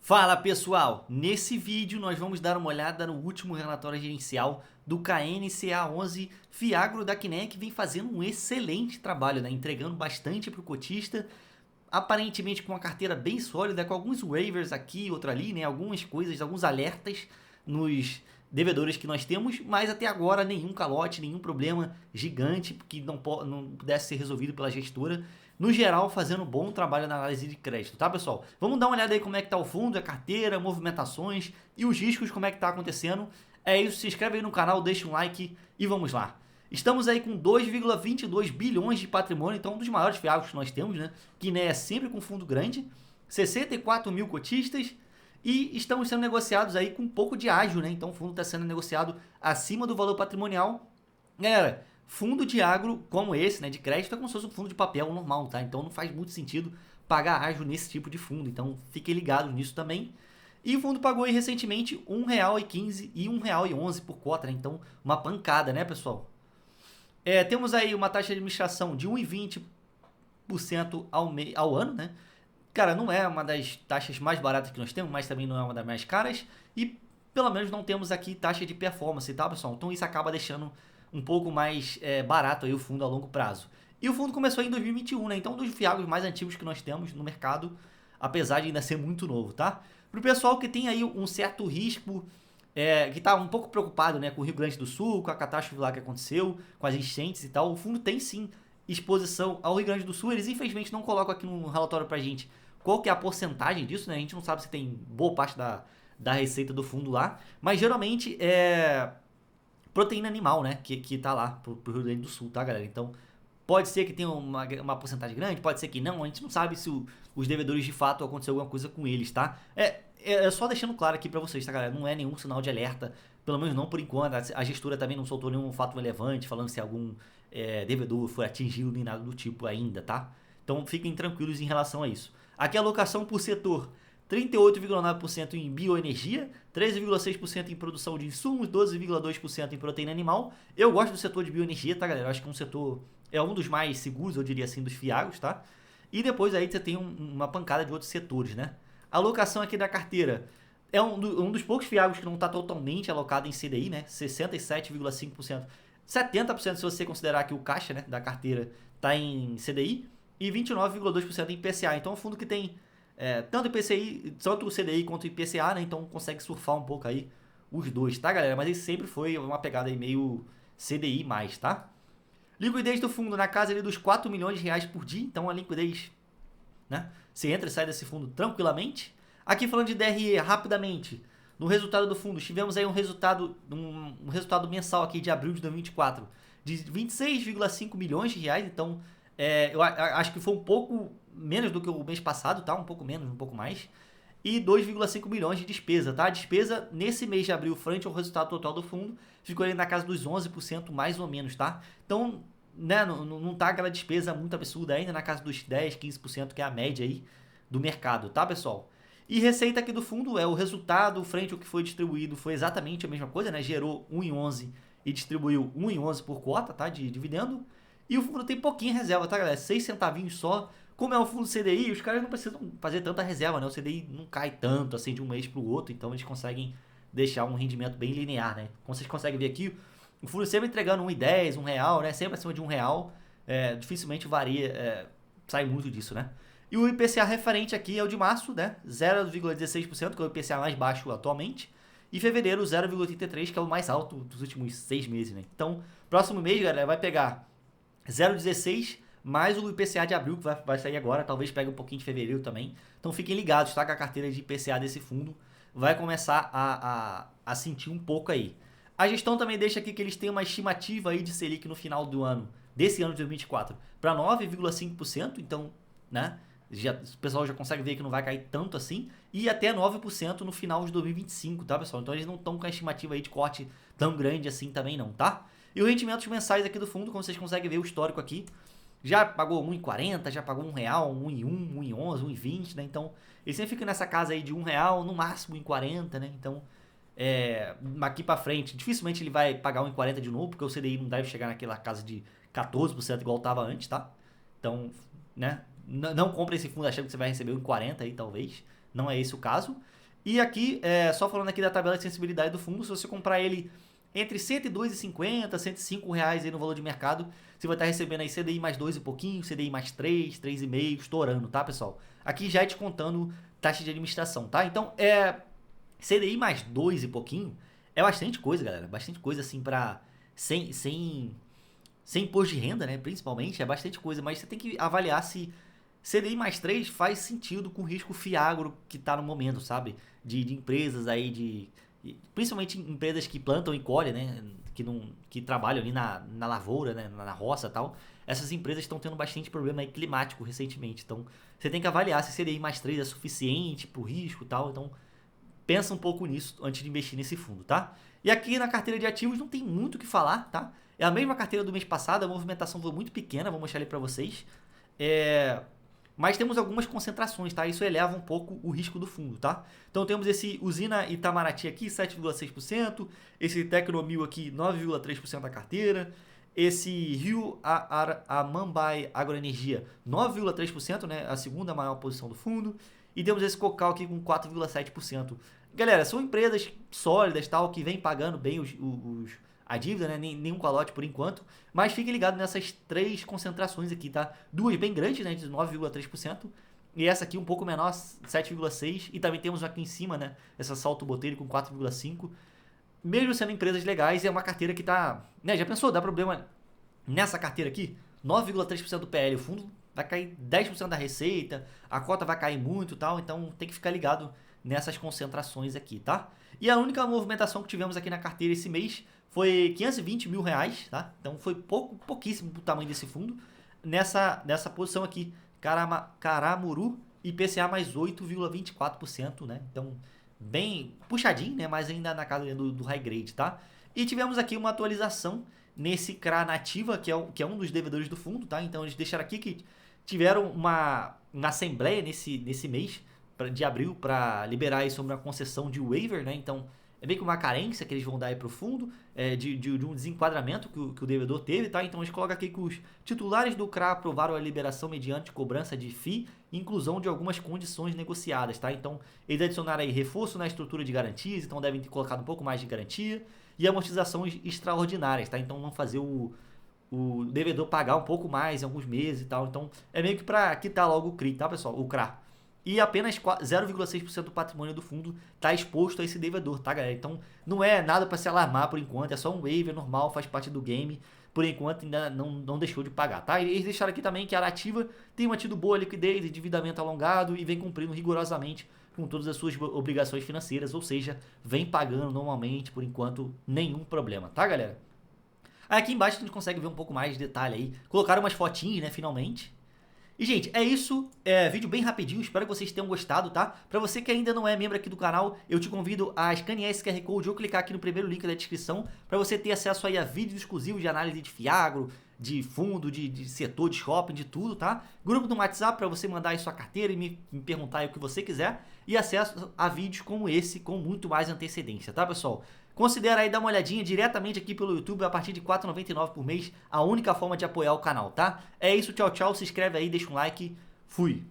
Fala pessoal, nesse vídeo nós vamos dar uma olhada no último relatório gerencial do KNCA11 Fiagro da Kinea, que vem fazendo um excelente trabalho, né? Entregando bastante para o cotista, aparentemente com uma carteira bem sólida, com alguns waivers aqui e outro ali, né? Algumas coisas, alguns alertas nos devedores que nós temos, mas até agora nenhum calote, nenhum problema gigante que não pudesse ser resolvido pela gestora. No geral, fazendo um bom trabalho na análise de crédito, tá pessoal? Vamos dar uma olhada aí como é que tá o fundo, a carteira, movimentações e os riscos, como é que tá acontecendo. É isso, se inscreve aí no canal, deixa um like e vamos lá. Estamos aí com 2,22 bilhões de patrimônio, então um dos maiores fiagos que nós temos, né? Que né, é sempre com fundo grande, 64 mil cotistas e estamos sendo negociados aí com um pouco de ágio, né? Então o fundo está sendo negociado acima do valor patrimonial. Galera, fundo de agro como esse, né, de crédito, é como se fosse um fundo de papel normal, tá? Então não faz muito sentido pagar ágio nesse tipo de fundo, então fiquem ligados nisso também. E o fundo pagou aí recentemente R$ 1,15 e R$ 1,11 por cota, né? Então uma pancada, né, pessoal? Temos aí uma taxa de administração de 1,20% ao ano, né? Cara, não é uma das taxas mais baratas que nós temos, mas também não é uma das mais caras. E pelo menos não temos aqui taxa de performance, tá, pessoal? Então isso acaba deixando um pouco mais barato aí o fundo a longo prazo. E o fundo começou em 2021, né? Então um dos fiagos mais antigos que nós temos no mercado, apesar de ainda ser muito novo, tá? Para o pessoal que tem aí um certo risco, que está um pouco preocupado, né, com o Rio Grande do Sul, com a catástrofe lá que aconteceu, com as enchentes e tal, o fundo tem sim exposição ao Rio Grande do Sul. Eles infelizmente não colocam aqui no relatório pra gente qual que é a porcentagem disso, né? A gente não sabe se tem boa parte da receita do fundo lá, mas geralmente é proteína animal, né? Que tá lá pro Rio Grande do Sul, tá, galera? Então pode ser que tenha uma porcentagem grande, pode ser que não, a gente não sabe se os devedores de fato aconteceu alguma coisa com eles, tá? É só deixando claro aqui pra vocês, tá, galera? Não é nenhum sinal de alerta, pelo menos não por enquanto. A gestora também não soltou nenhum fato relevante falando se algum devedor foi atingido nem nada do tipo ainda, tá? Então fiquem tranquilos em relação a isso. Aqui a alocação por setor: 38,9% em bioenergia, 13,6% em produção de insumos, 12,2% em proteína animal. Eu gosto do setor de bioenergia, tá, galera? Eu acho que é um setor, é um dos mais seguros, eu diria assim, dos fiagos, tá? E depois aí você tem uma pancada de outros setores, né? A alocação aqui da carteira é um dos poucos fiagos que não está totalmente alocado em CDI, né? 67,5%. 70% se você considerar que o caixa, né, da carteira está em CDI e 29,2% em IPCA. Então é um fundo que tem tanto IPCI, tanto o CDI quanto o IPCA, né? Então consegue surfar um pouco aí os dois, tá, galera? Mas ele sempre foi uma pegada aí meio CDI mais, tá? Liquidez do fundo na casa ali dos 4 milhões de reais por dia, então a liquidez, né? Você entra e sai desse fundo tranquilamente. Aqui falando de DRE, rapidamente, no resultado do fundo, tivemos aí um resultado mensal aqui de abril de 2024 de 26,5 milhões de reais, então eu acho que foi um pouco menos do que o mês passado, tá? Um pouco menos, um pouco mais. E 2,5 milhões de despesa, tá? A despesa nesse mês de abril, frente ao resultado total do fundo, ficou ali na casa dos 11% mais ou menos, tá? Então, né, não tá aquela despesa muito absurda ainda, na casa dos 10, 15%, que é a média aí do mercado, tá, pessoal? E receita aqui do fundo o resultado frente ao que foi distribuído foi exatamente a mesma coisa, né? Gerou 1,11 e distribuiu 1,11 por cota, tá? De dividendo. E o fundo tem pouquinha reserva, tá, galera? 6 centavinhos só. Como é um fundo CDI, os caras não precisam fazer tanta reserva, né? O CDI não cai tanto assim de um mês para o outro, então eles conseguem deixar um rendimento bem linear, né? Como vocês conseguem ver aqui, o fundo sempre entregando 1,10, R$ 1, né? Sempre acima de R$ 1. Dificilmente varia, sai muito disso, né? E o IPCA referente aqui é o de março, né? 0,16%, que é o IPCA mais baixo atualmente. E fevereiro, 0,83%, que é o mais alto dos últimos 6 meses, né? Então, próximo mês, galera, vai pegar 0,16% mais o IPCA de abril, que vai sair agora, talvez pegue um pouquinho de fevereiro também. Então fiquem ligados, tá? Que a carteira de IPCA desse fundo vai começar a sentir um pouco aí. A gestão também deixa aqui que eles têm uma estimativa aí de Selic no final do ano, desse ano de 2024, para 9,5%, então, né? O pessoal já consegue ver que não vai cair tanto assim, e até 9% no final de 2025, tá, pessoal? Então eles não estão com a estimativa aí de corte tão grande assim também não, tá? E os rendimentos mensais aqui do fundo, como vocês conseguem ver o histórico aqui, já pagou 1,40, já pagou R$ 1, 1,1, 1,11, 1,20, né? Então, ele sempre fica nessa casa aí de R$ 1, no máximo 1,40, né? Então, aqui pra frente, dificilmente ele vai pagar 1,40 de novo, porque o CDI não deve chegar naquela casa de 14% igual estava antes, tá? Então, né? Não compre esse fundo achando que você vai receber 1,40 aí, talvez, não é esse o caso. E aqui, só falando aqui da tabela de sensibilidade do fundo, se você comprar ele entre R$ 102,50, R$ 105 reais aí no valor de mercado, você vai estar recebendo aí CDI mais 2 e pouquinho, CDI mais 3, 3,5, estourando, tá, pessoal? Aqui já é descontando taxa de administração, tá? Então, CDI mais 2 e pouquinho é bastante coisa, galera. Bastante coisa, assim, pra... Sem imposto de renda, né? Principalmente, é bastante coisa. Mas você tem que avaliar se CDI mais 3 faz sentido com o risco fiagro que tá no momento, sabe? De empresas aí, principalmente empresas que plantam e colhem, né? Que trabalham ali na lavoura, né? Na roça e tal. Essas empresas estão tendo bastante problema aí climático recentemente. Então, você tem que avaliar se CDI mais 3 é suficiente pro risco e tal. Então, pensa um pouco nisso antes de investir nesse fundo, tá? E aqui na carteira de ativos não tem muito o que falar, tá? É a mesma carteira do mês passado, a movimentação foi muito pequena, vou mostrar ali para vocês. Mas temos algumas concentrações, tá? Isso eleva um pouco o risco do fundo, tá? Então temos esse Usina Itamaraty aqui, 7,6%, esse Tecnomil aqui, 9,3% da carteira, esse Rio Amambai Agroenergia, 9,3%, né? A segunda maior posição do fundo. E temos esse Cocal aqui com 4,7%. Galera, são empresas sólidas, tal, que vem pagando bem a dívida, né? Nenhum calote por enquanto. Mas fiquem ligados nessas três concentrações aqui, tá? Duas bem grandes, né? De 9,3%. E essa aqui um pouco menor, 7,6%. E também temos aqui em cima, né? Essa Salto Botelho com 4,5%. Mesmo sendo empresas legais, é uma carteira que tá... né? Já pensou? Dá problema nessa carteira aqui? 9,3% do PL. O fundo vai cair 10% da receita. A cota vai cair muito e tal. Então tem que ficar ligado nessas concentrações aqui, tá? E a única movimentação que tivemos aqui na carteira esse mês foi 520 mil reais, tá? Então foi pouquíssimo o tamanho desse fundo. Nessa posição aqui, Caramuru IPCA mais 8,24%, né? Então, bem puxadinho, né? Mas ainda na casa do high grade, tá? E tivemos aqui uma atualização nesse CRA Nativa, que é um dos devedores do fundo, tá? Então eles deixaram aqui que tiveram uma assembleia nesse mês de abril para liberar aí sobre uma concessão de waiver, né? Então é meio que uma carência que eles vão dar aí para o fundo, de um desenquadramento que o devedor teve, tá? Então eles colocam aqui que os titulares do CRA aprovaram a liberação mediante cobrança de FII e inclusão de algumas condições negociadas, tá? Então eles adicionaram aí reforço na estrutura de garantias, então devem ter colocado um pouco mais de garantia e amortizações extraordinárias, tá? Então vão fazer o devedor pagar um pouco mais em alguns meses e tal. Então é meio que para quitar logo o CRI, tá, pessoal? O CRA. E apenas 0,6% do patrimônio do fundo está exposto a esse devedor, tá, galera? Então não é nada para se alarmar por enquanto, é só um waiver normal, faz parte do game. Por enquanto ainda não deixou de pagar, tá? E eles deixaram aqui também que a Nativa tem mantido boa liquidez e endividamento alongado e vem cumprindo rigorosamente com todas as suas obrigações financeiras, ou seja, vem pagando normalmente, por enquanto, nenhum problema, tá, galera? Aí aqui embaixo a gente consegue ver um pouco mais de detalhe aí. Colocaram umas fotinhas, né, finalmente. E, gente, é isso. Vídeo bem rapidinho. Espero que vocês tenham gostado, tá? Pra você que ainda não é membro aqui do canal, eu te convido a escanear esse QR Code ou clicar aqui no primeiro link da descrição pra você ter acesso aí a vídeos exclusivos de análise de Fiagro, de fundo, de setor, de shopping, de tudo, tá? Grupo no WhatsApp pra você mandar aí sua carteira e me perguntar aí o que você quiser. E acesso a vídeos como esse com muito mais antecedência, tá, pessoal? Considera aí dar uma olhadinha diretamente aqui pelo YouTube a partir de R$ 4,99 por mês, a única forma de apoiar o canal, tá? É isso, tchau, tchau, se inscreve aí, deixa um like, fui!